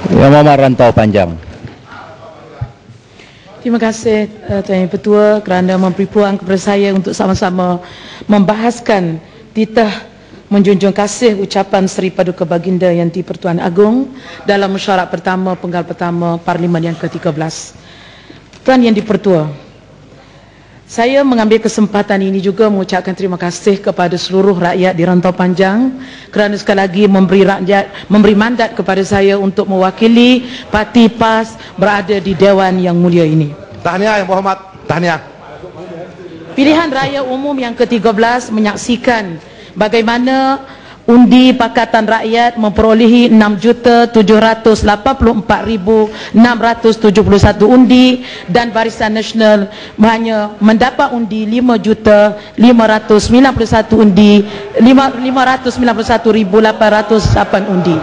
Yang Muhammad Rantau Panjang. Terima kasih Tuan Yang Ketua kerana memberi peluang kepada saya untuk sama-sama membahaskan titah menjunjung kasih ucapan Seri Paduka Baginda Yang di-Pertuan Agong dalam mesyuarat pertama Penggal Pertama Parlimen yang ke-13. Tuan Yang di-Pertua, saya mengambil kesempatan ini juga mengucapkan terima kasih kepada seluruh rakyat di Rantau Panjang kerana sekali lagi memberi mandat kepada saya untuk mewakili Parti PAS berada di Dewan yang mulia ini. Tahniah Yang Berhormat, tahniah. Pilihan Raya Umum yang ke-13 menyaksikan bagaimana undi Pakatan Rakyat memperolehi 6,784,671 undi dan Barisan Nasional hanya mendapat undi 5,591,808 undi.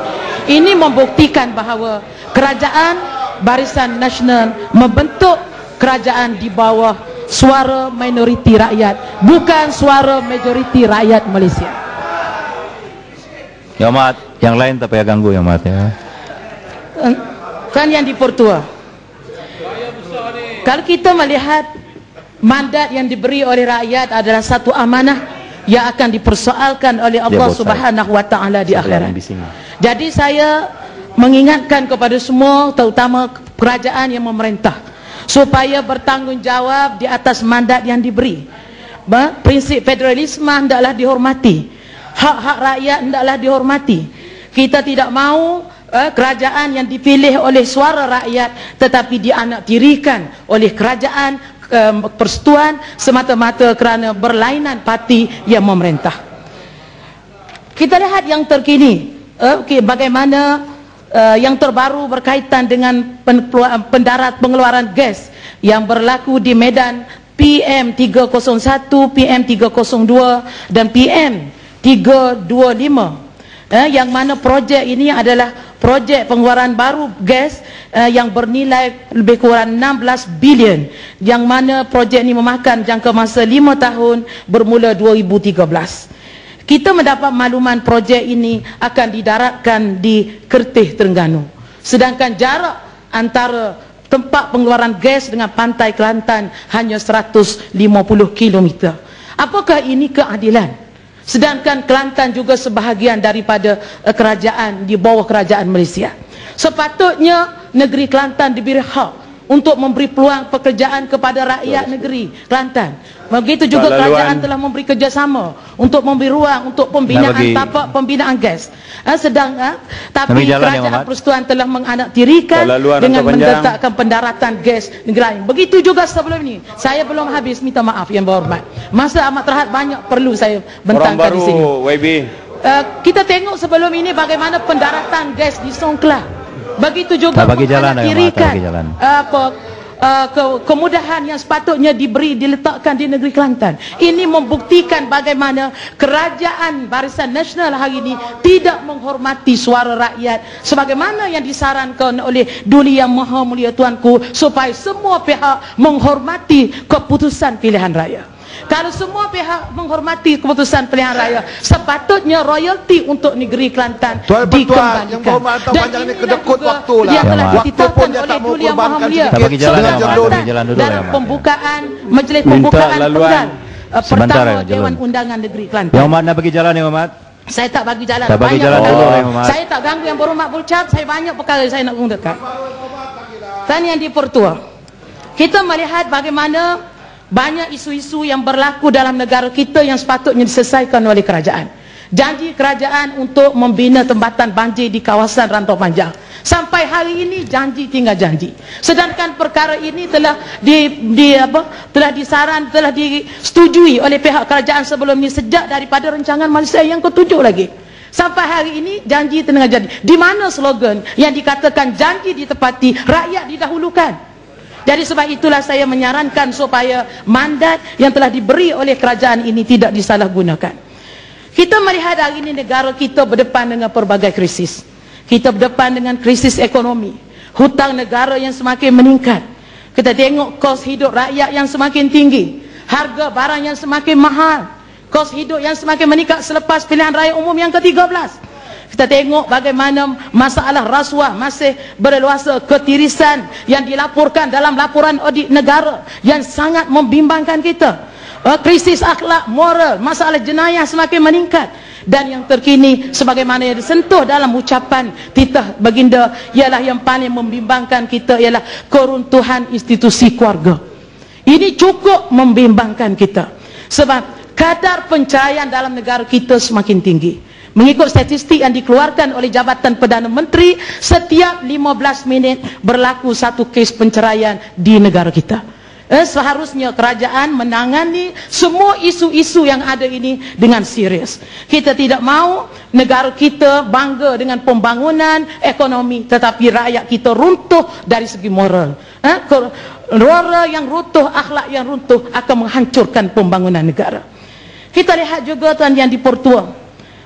Ini membuktikan bahawa kerajaan Barisan Nasional membentuk kerajaan di bawah suara minoriti rakyat, bukan suara majoriti rakyat Malaysia. Yang Muhammad, yang lain tak payah ganggu Yang Muhammad ya. Tuan Yang di-Pertua, kalau kita melihat mandat yang diberi oleh rakyat adalah satu amanah yang akan dipersoalkan oleh Allah Subhanahu Wa Taala di akhirat. Jadi saya mengingatkan kepada semua, terutama kerajaan yang memerintah, supaya bertanggungjawab di atas mandat yang diberi. Prinsip federalisme hendaklah dihormati. Hak-hak rakyat hendaklah dihormati. Kita tidak mahu kerajaan yang dipilih oleh suara rakyat tetapi dianaktirikan oleh kerajaan persekutuan semata-mata kerana berlainan parti yang memerintah. Kita lihat yang terkini, bagaimana yang terbaru berkaitan dengan pengeluaran gas yang berlaku di Medan PM301, PM302 dan PM325, yang mana projek ini adalah projek pengeluaran baru gas yang bernilai lebih kurang 16 bilion, yang mana projek ini memakan jangka masa 5 tahun bermula 2013. Kita mendapat makluman projek ini akan didaratkan di Kertih, Terengganu, sedangkan jarak antara tempat pengeluaran gas dengan pantai Kelantan hanya 150 km. Apakah ini keadilan? Sedangkan Kelantan juga sebahagian daripada kerajaan, di bawah kerajaan Malaysia. Sepatutnya negeri Kelantan diberi hak untuk memberi peluang pekerjaan kepada rakyat negeri Kelantan. Begitu juga kerajaan telah memberi kerjasama untuk memberi ruang untuk pembinaan tapak pembinaan gas. Tapi kerajaan persekutuan telah menanaktirikan dengan menletakkan pendaratan gas negeri lain. Begitu juga sebelum ini. Saya belum habis, minta maaf Yang Berhormat. Masa amat terhad banyak perlu saya bentangkan di sini. Kita tengok sebelum ini bagaimana pendaratan gas di Songkla. Begitu juga menanaktirikan kemudahan yang sepatutnya diletakkan di negeri Kelantan. Ini membuktikan bagaimana kerajaan Barisan Nasional hari ini tidak menghormati suara rakyat sebagaimana yang disarankan oleh Duli Yang Maha Mulia Tuanku, supaya semua pihak menghormati keputusan pilihan raya. Kalau semua pihak menghormati keputusan pilihan raya, sepatutnya royalti untuk negeri Kelantan dikembalikan. Yang Berhormat Rantau Panjang ini kedekut waktu lah. Dia telah ditetapkan oleh Duli Yang Maha Mulia dalam pembukaan majlis pembukaan penggal pertama Dewan Undangan Negeri Kelantan. Yang Muhammad nak bagi jalan Yang Muhammad. Saya tak bagi jalan. Tak bagi jalan dulu Yang Muhammad. Saya tak ganggu Yang Berhormat berucap. Saya banyak perkara saya nak gunakan. Dan Yang di-Pertua, kita melihat bagaimana banyak isu-isu yang berlaku dalam negara kita yang sepatutnya diselesaikan oleh kerajaan. Janji kerajaan untuk membina tempatan banjir di kawasan Rantau Panjang, sampai hari ini janji tinggal janji. Sedangkan perkara ini telah telah disetujui oleh pihak kerajaan sebelum ini sejak daripada rancangan Malaysia yang ke-7 lagi. Sampai hari ini janji tengah jadi. Di mana slogan yang dikatakan janji ditepati, rakyat didahulukan? Jadi sebab itulah saya menyarankan supaya mandat yang telah diberi oleh kerajaan ini tidak disalahgunakan. Kita melihat hari ini negara kita berdepan dengan pelbagai krisis. Kita berdepan dengan krisis ekonomi, hutang negara yang semakin meningkat. Kita tengok kos hidup rakyat yang semakin tinggi, harga barang yang semakin mahal, kos hidup yang semakin meningkat selepas pilihan raya umum yang ke-13. Kita tengok bagaimana masalah rasuah masih berleluasa, ketirisan yang dilaporkan dalam laporan audit negara yang sangat membimbangkan kita. Krisis akhlak, moral, masalah jenayah semakin meningkat. Dan yang terkini sebagaimana yang disentuh dalam ucapan titah baginda ialah yang paling membimbangkan kita ialah keruntuhan institusi keluarga. Ini cukup membimbangkan kita sebab kadar pencahayaan dalam negara kita semakin tinggi. Mengikut statistik yang dikeluarkan oleh Jabatan Perdana Menteri, setiap 15 minit berlaku satu kes penceraian di negara kita. Seharusnya kerajaan menangani semua isu-isu yang ada ini dengan serius. Kita tidak mahu negara kita bangga dengan pembangunan ekonomi, tetapi rakyat kita runtuh dari segi moral. Moral yang runtuh, akhlak yang runtuh akan menghancurkan pembangunan negara. Kita lihat juga tuan yang dipertua,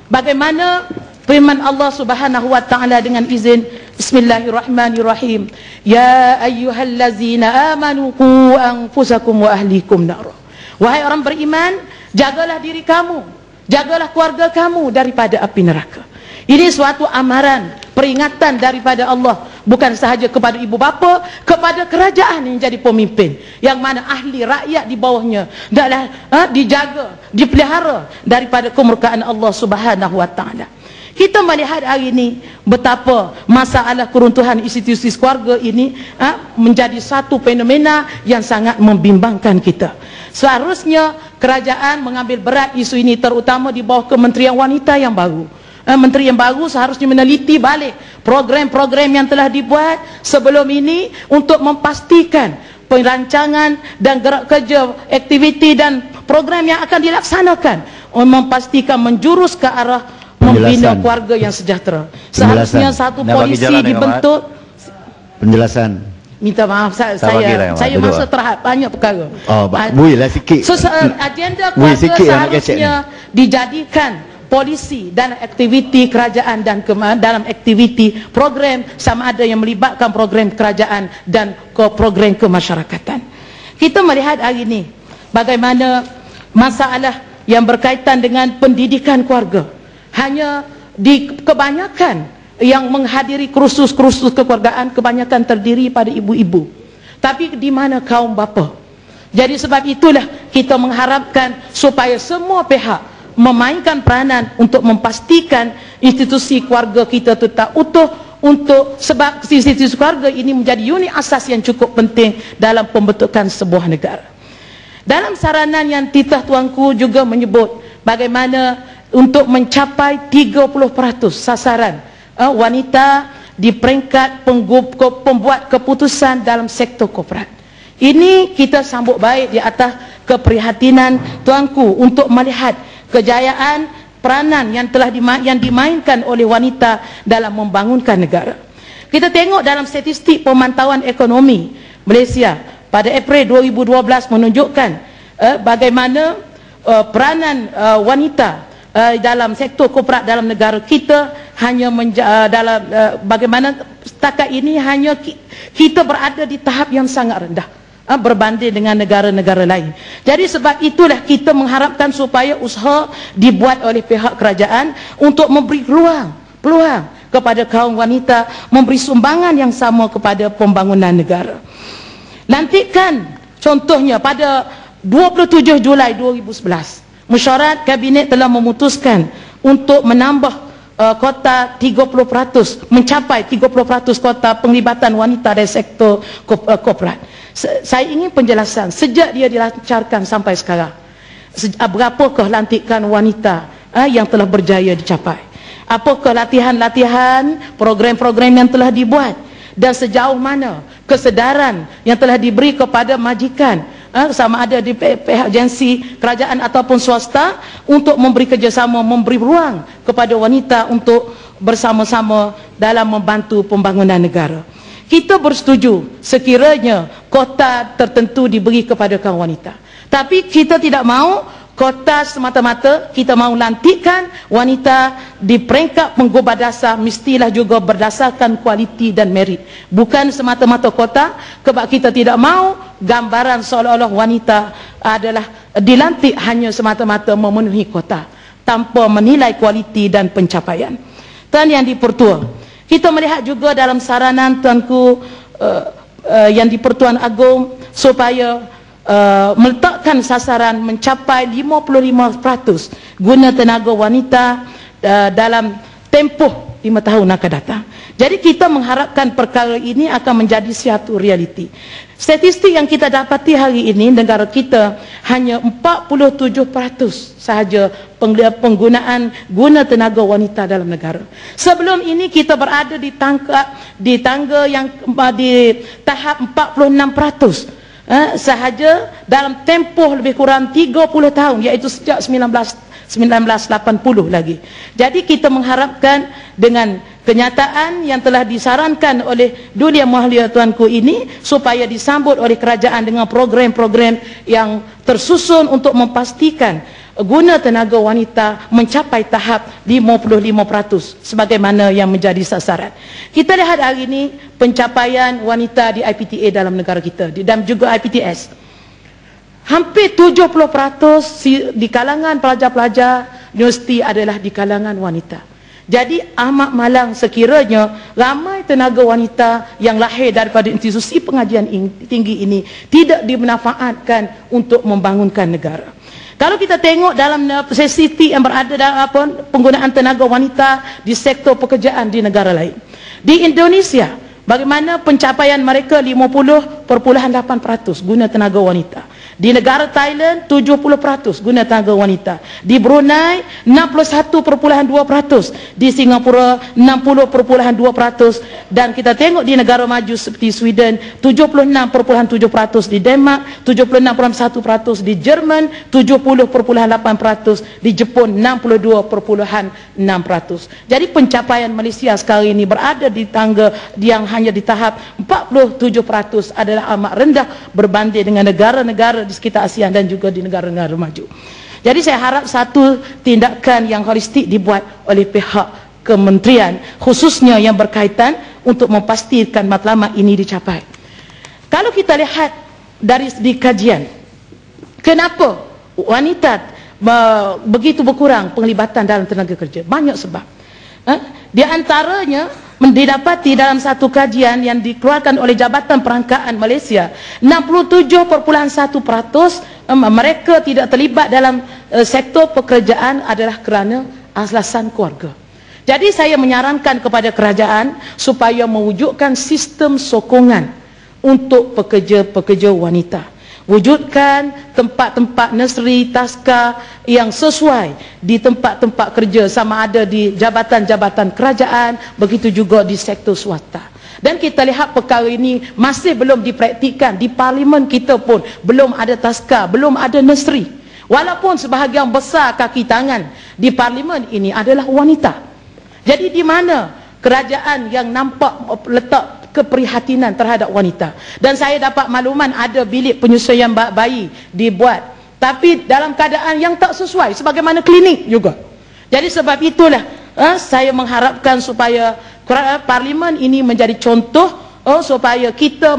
bagaimana firman Allah Subhanahu wa taala dengan izin Bismillahirrahmanirrahim. Ya ayyuhallazina amanu qu anfusakum wa ahlikum nar. Wahai orang beriman, jagalah diri kamu, jagalah keluarga kamu daripada api neraka. Ini suatu amaran, peringatan daripada Allah, bukan sahaja kepada ibu bapa, kepada kerajaan yang jadi pemimpin, yang mana ahli rakyat di bawahnya adalah dijaga, dipelihara daripada kemurkaan Allah Subhanahu wa taala. Kita melihat hari ini betapa masalah keruntuhan institusi keluarga ini menjadi satu fenomena yang sangat membimbangkan kita. Seharusnya kerajaan mengambil berat isu ini, terutama di bawah Kementerian Wanita yang baru. Menteri yang baru seharusnya meneliti balik program-program yang telah dibuat sebelum ini untuk memastikan perancangan dan gerak kerja, aktiviti dan program yang akan dilaksanakan memastikan menjurus ke arah membina keluarga yang sejahtera. Seharusnya satu polisi dibentuk. Penjelasan. Minta maaf saya masa terhad banyak perkara. Builah sikit. Agenda keluarga seharusnya dijadikan polisi dan aktiviti kerajaan dan dalam aktiviti program sama ada yang melibatkan program kerajaan dan program kemasyarakatan. Kita melihat hari ini bagaimana masalah yang berkaitan dengan pendidikan keluarga. Hanya di kebanyakan yang menghadiri kursus-kursus kekeluargaan kebanyakan terdiri pada ibu-ibu. Tapi di mana kaum bapa? Jadi sebab itulah kita mengharapkan supaya semua pihak memainkan peranan untuk memastikan institusi keluarga kita tetap utuh, untuk sebab institusi keluarga ini menjadi unit asas yang cukup penting dalam pembentukan sebuah negara. Dalam saranan yang titah tuanku juga menyebut bagaimana untuk mencapai 30% sasaran wanita di peringkat pembuat keputusan dalam sektor korporat. Ini kita sambut baik di atas keprihatinan tuanku untuk melihat kejayaan peranan yang telah dimainkan oleh wanita dalam membangunkan negara. Kita tengok dalam statistik pemantauan ekonomi Malaysia pada April 2012 menunjukkan bagaimana peranan wanita dalam sektor korporat dalam negara kita hanya bagaimana setakat ini hanya kita berada di tahap yang sangat rendah berbanding dengan negara-negara lain. Jadi sebab itulah kita mengharapkan supaya usaha dibuat oleh pihak kerajaan untuk memberi peluang kepada kaum wanita memberi sumbangan yang sama kepada pembangunan negara. Nantikan contohnya pada 27 Julai 2011 mesyuarat kabinet telah memutuskan untuk menambah kota 30%, mencapai 30% kota penglibatan wanita dari sektor korporat. Saya ingin penjelasan sejak dia dilancarkan sampai sekarang, berapakah lantikan wanita yang telah berjaya dicapai, apakah latihan-latihan program-program yang telah dibuat, dan sejauh mana kesedaran yang telah diberi kepada majikan sama ada di pihak agensi kerajaan ataupun swasta untuk memberi kerjasama, memberi ruang kepada wanita untuk bersama-sama dalam membantu pembangunan negara. Kita bersetuju sekiranya kota tertentu diberi kepada kaum wanita, tapi kita tidak mahu kota semata-mata. Kita mahu lantikan wanita di peringkat penggubah dasar mestilah juga berdasarkan kualiti dan merit, bukan semata-mata kota. Sebab kita tidak mahu gambaran seolah-olah wanita adalah dilantik hanya semata-mata memenuhi kota tanpa menilai kualiti dan pencapaian. Tuan Yang di-Pertua, kita melihat juga dalam saranan Tuanku yang di-Pertuan Agong supaya meletakkan sasaran mencapai 55% guna tenaga wanita dalam tempoh 5 tahun akan datang. Jadi kita mengharapkan perkara ini akan menjadi suatu realiti. Statistik yang kita dapati hari ini, negara kita hanya 47% sahaja penggunaan guna tenaga wanita dalam negara. Sebelum ini kita berada di tangga yang di tahap 46%. Sahaja dalam tempoh lebih kurang 30 tahun, iaitu sejak 1980 lagi. Jadi kita mengharapkan dengan kenyataan yang telah disarankan oleh Duli Yang Mulia Tuanku ini supaya disambut oleh kerajaan dengan program-program yang tersusun untuk memastikan guna tenaga wanita mencapai tahap 55% sebagaimana yang menjadi sasaran. Kita lihat hari ini pencapaian wanita di IPTA dalam negara kita dan juga IPTS. Hampir 70% di kalangan pelajar-pelajar universiti adalah di kalangan wanita. Jadi amat malang sekiranya ramai tenaga wanita yang lahir daripada institusi pengajian tinggi ini tidak dimanfaatkan untuk membangunkan negara. Kalau kita tengok dalam statistik yang berada dalam penggunaan tenaga wanita di sektor pekerjaan di negara lain. Di Indonesia, bagaimana pencapaian mereka 50.8% guna tenaga wanita. Di negara Thailand 70% guna tenaga wanita. Di Brunei 61.2%, di Singapura 60.2%, dan kita tengok di negara maju seperti Sweden 76.7%, di Denmark 76.1%, di Jerman 70.8%, di Jepun 62.6%. Jadi pencapaian Malaysia sekarang ini berada di tangga yang hanya di tahap 47% adalah amat rendah berbanding dengan negara-negara di sekitar ASEAN dan juga di negara-negara maju. Jadi saya harap satu tindakan yang holistik dibuat oleh pihak kementerian khususnya yang berkaitan untuk memastikan matlamat ini dicapai. Kalau kita lihat dari segi kajian, kenapa wanita begitu berkurang penglibatan dalam tenaga kerja? Banyak sebab. Di antaranya didapati dalam satu kajian yang dikeluarkan oleh Jabatan Perangkaan Malaysia, 67.1% mereka tidak terlibat dalam sektor pekerjaan adalah kerana alasan keluarga. Jadi saya menyarankan kepada kerajaan supaya mewujudkan sistem sokongan untuk pekerja-pekerja wanita. Wujudkan tempat-tempat nursery, taska yang sesuai di tempat-tempat kerja, sama ada di jabatan-jabatan kerajaan, begitu juga di sektor swasta. Dan kita lihat perkara ini masih belum dipraktikkan. Di parlimen kita pun belum ada taska, belum ada nursery. Walaupun sebahagian besar kaki tangan di parlimen ini adalah wanita. Jadi di mana kerajaan yang nampak letak keprihatinan terhadap wanita? Dan saya dapat makluman ada bilik penyusuan bayi dibuat, tapi dalam keadaan yang tak sesuai, sebagaimana klinik juga. Jadi sebab itulah saya mengharapkan supaya parlimen ini menjadi contoh supaya kita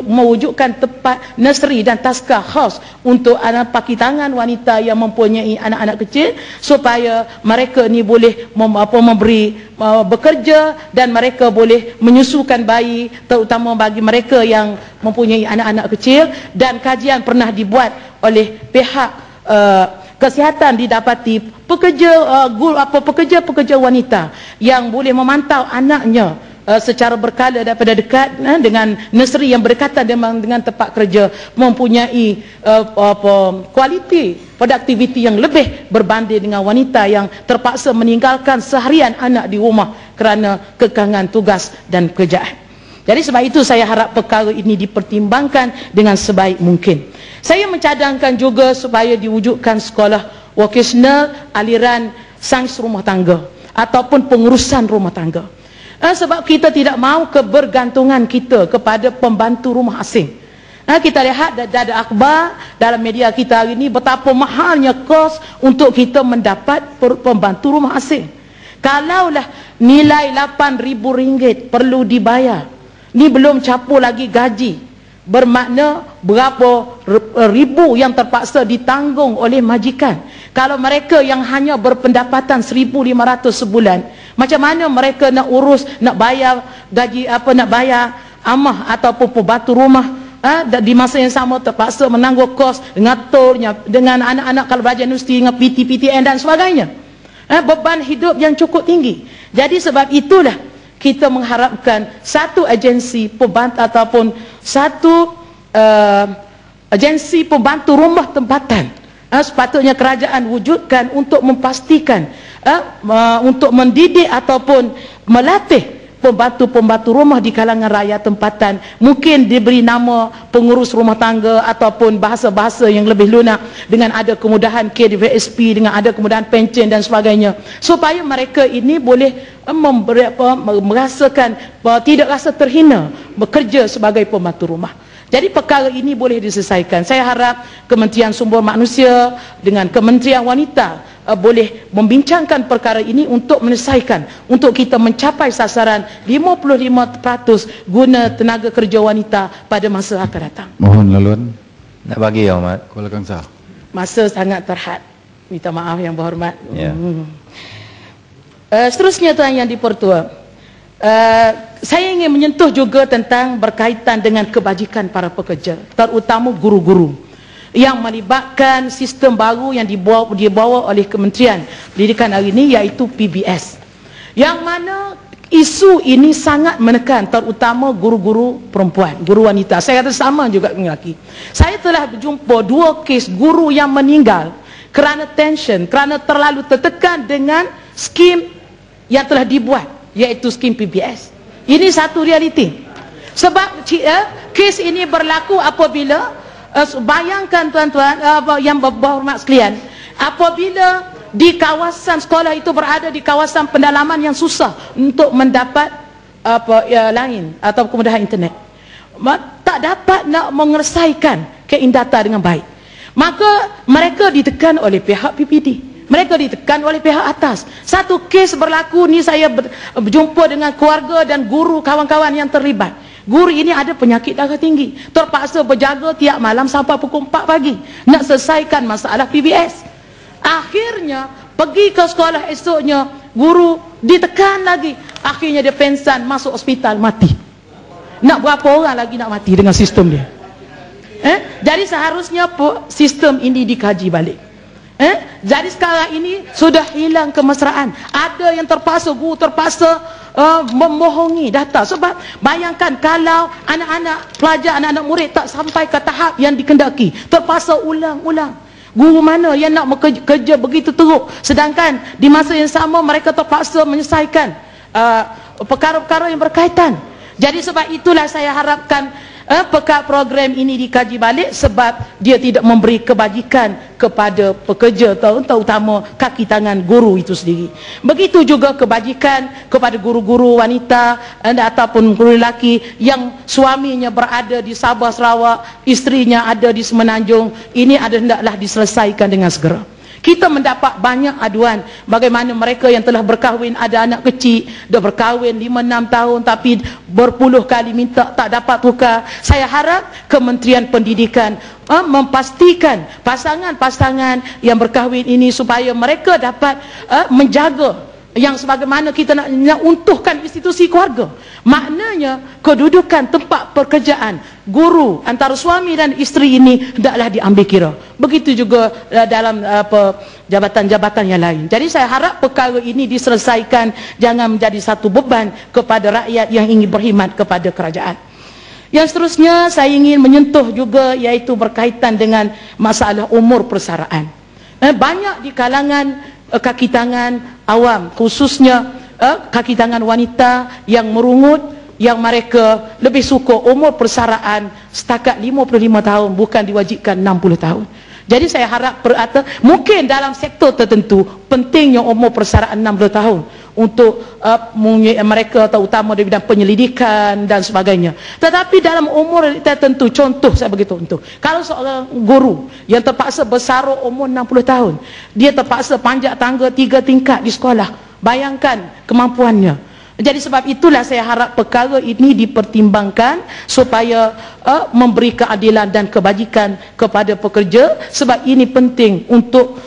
mewujudkan tempat nursery dan taska khas untuk anak pakitangan wanita yang mempunyai anak-anak kecil, supaya mereka ni boleh bekerja dan mereka boleh menyusukan bayi, terutama bagi mereka yang mempunyai anak-anak kecil. Dan kajian pernah dibuat oleh pihak kesihatan, didapati pekerja-pekerja wanita yang boleh memantau anaknya secara berkala daripada dekat dengan nursery yang berdekatan dengan tempat kerja, mempunyai kualiti produktiviti yang lebih berbanding dengan wanita yang terpaksa meninggalkan seharian anak di rumah kerana kekangan tugas dan pekerjaan. Jadi sebab itu saya harap perkara ini dipertimbangkan dengan sebaik mungkin. Saya mencadangkan juga supaya diwujudkan sekolah vocational aliran sains rumah tangga ataupun pengurusan rumah tangga. Sebab kita tidak mahu kebergantungan kita kepada pembantu rumah asing. Kita lihat ada akhbar dalam media kita hari ini betapa mahalnya kos untuk kita mendapat pembantu rumah asing. Kalaulah nilai RM8,000 perlu dibayar, ni belum capur lagi gaji, bermakna berapa ribu yang terpaksa ditanggung oleh majikan. Kalau mereka yang hanya berpendapatan RM1,500 sebulan, Macam mana mereka nak urus, nak bayar gaji nak bayar amah ataupun pembantu rumah, di masa yang sama terpaksa menanggung kos dengan tolnya, dengan anak-anak kalau belajar universiti dengan PTN dan sebagainya. Beban hidup yang cukup tinggi. Jadi sebab itulah kita mengharapkan satu agensi pembantu ataupun satu agensi pembantu rumah tempatan sepatutnya kerajaan wujudkan untuk memastikan untuk mendidik ataupun melatih pembantu-pembantu rumah di kalangan rakyat tempatan, mungkin diberi nama pengurus rumah tangga ataupun bahasa-bahasa yang lebih lunak, dengan ada kemudahan KDVSP, dengan ada kemudahan pencen dan sebagainya, supaya mereka ini boleh merasakan tidak rasa terhina bekerja sebagai pembantu rumah. Jadi perkara ini boleh diselesaikan. Saya harap Kementerian Sumber Manusia dengan Kementerian Wanita boleh membincangkan perkara ini untuk menyelesaikan, untuk kita mencapai sasaran 55% guna tenaga kerja wanita pada masa akan datang. Mohon laluan. Nak bagi ya, Ahmad. Kuala Kangsar. Masa sangat terhad. Minta maaf yang berhormat. Ya. Seterusnya Tuan Yang Dipertua, saya ingin menyentuh juga tentang berkaitan dengan kebajikan para pekerja, terutama guru-guru, yang melibatkan sistem baru yang dibawa oleh Kementerian Pendidikan hari ini, iaitu PBS, yang mana isu ini sangat menekan terutama guru-guru perempuan, guru wanita. Saya kata sama juga dengan lelaki. Saya telah berjumpa 2 kes guru yang meninggal kerana tension, kerana terlalu tertekan dengan skim yang telah dibuat, iaitu skim PBS. Ini satu realiti. Sebab kes ini berlaku apabila bayangkan tuan-tuan yang berhormat sekalian, apabila di kawasan sekolah itu berada di kawasan pendalaman yang susah untuk mendapat lain atau kemudahan internet, tak dapat nak menyelesaikan data dengan baik, maka mereka ditekan oleh pihak PPD, mereka ditekan oleh pihak atas. Satu kes berlaku ni, saya berjumpa dengan keluarga dan guru kawan-kawan yang terlibat. Guru ini ada penyakit darah tinggi, terpaksa berjaga tiap malam sampai pukul 4 pagi nak selesaikan masalah PBS. Akhirnya pergi ke sekolah esoknya, guru ditekan lagi, akhirnya dia pengsan, masuk hospital, mati. Nak berapa orang lagi nak mati dengan sistem dia? Jadi seharusnya sistem ini dikaji balik. Jadi sekarang ini sudah hilang kemesraan. Ada yang terpaksa, guru terpaksa membohongi data. Sebab bayangkan kalau anak-anak pelajar, anak-anak murid tak sampai ke tahap yang dikendaki, terpaksa ulang-ulang. Guru mana yang nak bekerja begitu teruk, sedangkan di masa yang sama mereka terpaksa menyelesaikan perkara-perkara yang berkaitan. Jadi sebab itulah saya harapkan perkara program ini dikaji balik, sebab dia tidak memberi kebajikan kepada pekerja, terutama kaki tangan guru itu sendiri. Begitu juga kebajikan kepada guru-guru wanita ataupun guru lelaki yang suaminya berada di Sabah Sarawak, isterinya ada di Semenanjung. Ini hendaklah diselesaikan dengan segera. Kita mendapat banyak aduan bagaimana mereka yang telah berkahwin, ada anak kecil, dah berkahwin 5-6 tahun tapi berpuluh kali minta tak dapat tukar. Saya harap Kementerian Pendidikan memastikan pasangan-pasangan yang berkahwin ini supaya mereka dapat menjaga yang sebagaimana kita nak untuhkan institusi keluarga. Maknanya kedudukan tempat pekerjaan guru antara suami dan isteri ini hendaklah diambil kira. Begitu juga dalam jabatan-jabatan yang lain. Jadi saya harap perkara ini diselesaikan, jangan menjadi satu beban kepada rakyat yang ingin berkhidmat kepada kerajaan. Yang seterusnya saya ingin menyentuh juga, iaitu berkaitan dengan masalah umur persaraan. Banyak di kalangan kaki tangan awam, khususnya kaki tangan wanita yang merungut, yang mereka lebih suka umur persaraan setakat 55 tahun, bukan diwajibkan 60 tahun. Jadi saya harap mungkin dalam sektor tertentu pentingnya umur persaraan 60 tahun untuk mereka, terutama di bidang penyelidikan dan sebagainya. Tetapi dalam umur tertentu, contoh saya bagi contoh, kalau seorang guru yang terpaksa bersara umur 60 tahun, dia terpaksa panjat tangga 3 tingkat di sekolah, bayangkan kemampuannya. Jadi sebab itulah saya harap perkara ini dipertimbangkan supaya memberi keadilan dan kebajikan kepada pekerja, sebab ini penting untuk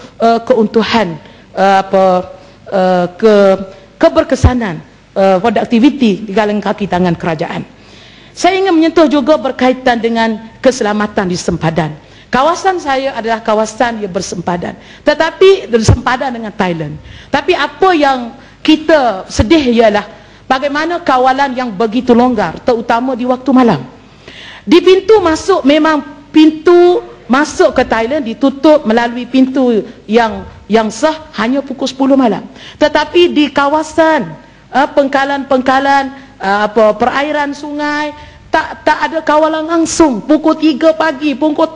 keuntuhan keberkesanan produktiviti di kalangan kaki tangan kerajaan. Saya ingin menyentuh juga berkaitan dengan keselamatan di sempadan. Kawasan saya adalah kawasan yang bersempadan, tetapi bersempadan dengan Thailand. Tapi apa yang kita sedih ialah bagaimana kawalan yang begitu longgar, terutama di waktu malam. Di pintu masuk, memang pintu masuk ke Thailand ditutup melalui pintu yang sah hanya pukul 10 malam. Tetapi di kawasan pengkalan-pengkalan perairan sungai tak ada kawalan langsung. Pukul 3 pagi, pukul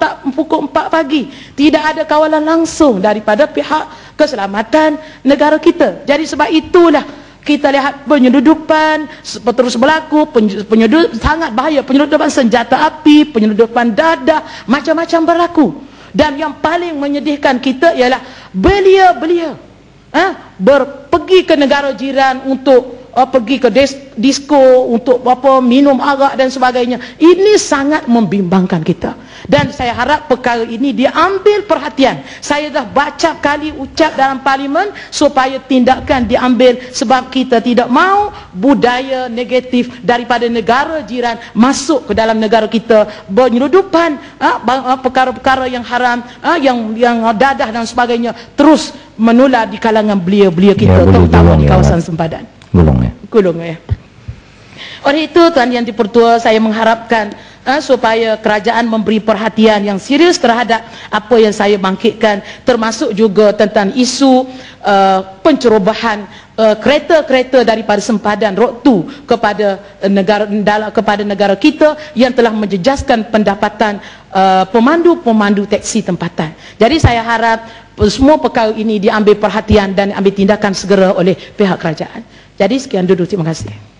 4 pagi tidak ada kawalan langsung daripada pihak keselamatan negara kita. Jadi sebab itulah kita lihat penyeludupan terus berlaku, sangat bahaya, penyeludupan senjata api, penyeludupan dadah, macam-macam berlaku. Dan yang paling menyedihkan kita ialah belia-belia pergi ke negara jiran untuk pergi ke disko untuk minum arak dan sebagainya. Ini sangat membimbangkan kita. Dan saya harap perkara ini diambil perhatian. Saya dah baca kali ucap dalam parlimen supaya tindakan diambil, sebab kita tidak mahu budaya negatif daripada negara jiran masuk ke dalam negara kita. Penyeludupan perkara-perkara yang haram, yang dadah dan sebagainya terus menular di kalangan belia-belia kita, terutama di kawasan sempadan. Gulung ya. Oleh itu, Tuan Yang Dipertua, saya mengharapkan supaya kerajaan memberi perhatian yang serius terhadap apa yang saya bangkitkan, termasuk juga tentang isu pencerobohan kereta-kereta daripada sempadan Road 2 kepada negara kita yang telah menjejaskan pendapatan pemandu-pemandu teksi tempatan. Jadi saya harap semua perkara ini diambil perhatian dan ambil tindakan segera oleh pihak kerajaan. Jadi sekian dulu, terima kasih.